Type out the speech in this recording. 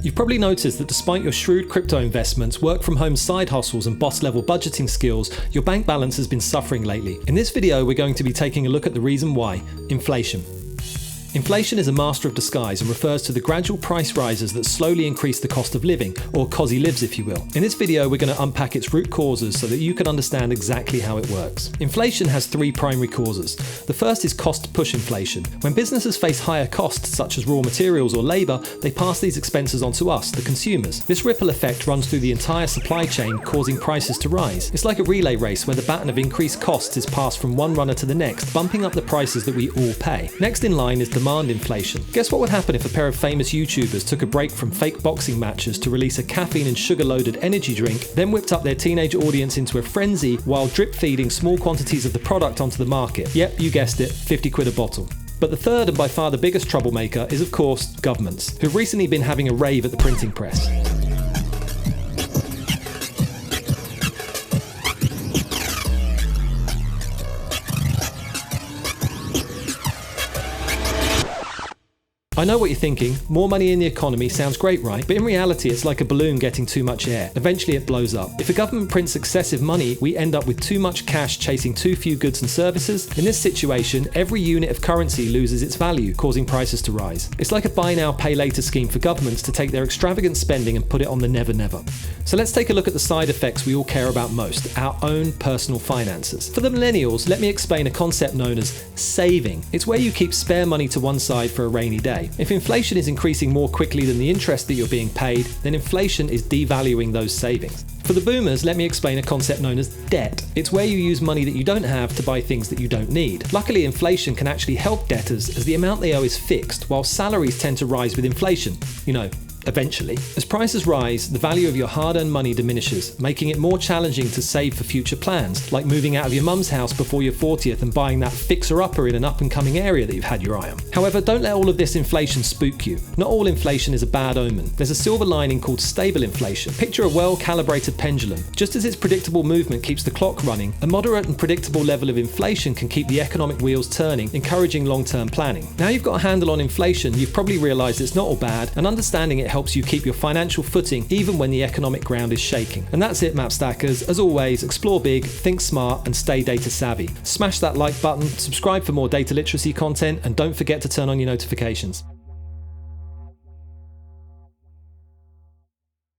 You've probably noticed that despite your shrewd crypto investments, work from home side hustles and boss level budgeting skills, your bank balance has been suffering lately. In this video, we're going to be taking a look at the reason why: inflation. Inflation is a master of disguise and refers to the gradual price rises that slowly increase the cost of living, or cosy lives if you will. In this video, we're going to unpack its root causes so that you can understand exactly how it works. Inflation has three primary causes. The first is cost push inflation. When businesses face higher costs such as raw materials or labour, they pass these expenses on to us, the consumers. This ripple effect runs through the entire supply chain, causing prices to rise. It's like a relay race where the baton of increased costs is passed from one runner to the next, bumping up the prices that we all pay. Next in line is demand inflation. Guess what would happen if a pair of famous YouTubers took a break from fake boxing matches to release a caffeine and sugar-loaded energy drink, then whipped up their teenage audience into a frenzy while drip-feeding small quantities of the product onto the market? Yep, you guessed it, 50 quid a bottle. But the third and by far the biggest troublemaker is, of course, governments, who've recently been having a rave at the printing press. I know what you're thinking, more money in the economy sounds great, right? But in reality, it's like a balloon getting too much air. Eventually it blows up. If a government prints excessive money, we end up with too much cash chasing too few goods and services. In this situation, every unit of currency loses its value, causing prices to rise. It's like a buy now, pay later scheme for governments to take their extravagant spending and put it on the never never. So let's take a look at the side effects we all care about most, our own personal finances. For the millennials, let me explain a concept known as saving. It's where you keep spare money to one side for a rainy day. If inflation is increasing more quickly than the interest that you're being paid, then inflation is devaluing those savings. For the boomers, let me explain a concept known as debt. It's where you use money that you don't have to buy things that you don't need. Luckily, inflation can actually help debtors as the amount they owe is fixed, while salaries tend to rise with inflation. Eventually. As prices rise, the value of your hard-earned money diminishes, making it more challenging to save for future plans, like moving out of your mum's house before your 40th and buying that fixer-upper in an up-and-coming area that you've had your eye on. However, don't let all of this inflation spook you. Not all inflation is a bad omen. There's a silver lining called stable inflation. Picture a well-calibrated pendulum. Just as its predictable movement keeps the clock running, a moderate and predictable level of inflation can keep the economic wheels turning, encouraging long-term planning. Now you've got a handle on inflation, you've probably realised it's not all bad, and understanding it helps you keep your financial footing even when the economic ground is shaking. And that's it, map stackers. As always, explore big, think smart, and stay data savvy. Smash that like button, subscribe for more data literacy content, and don't forget to turn on your notifications.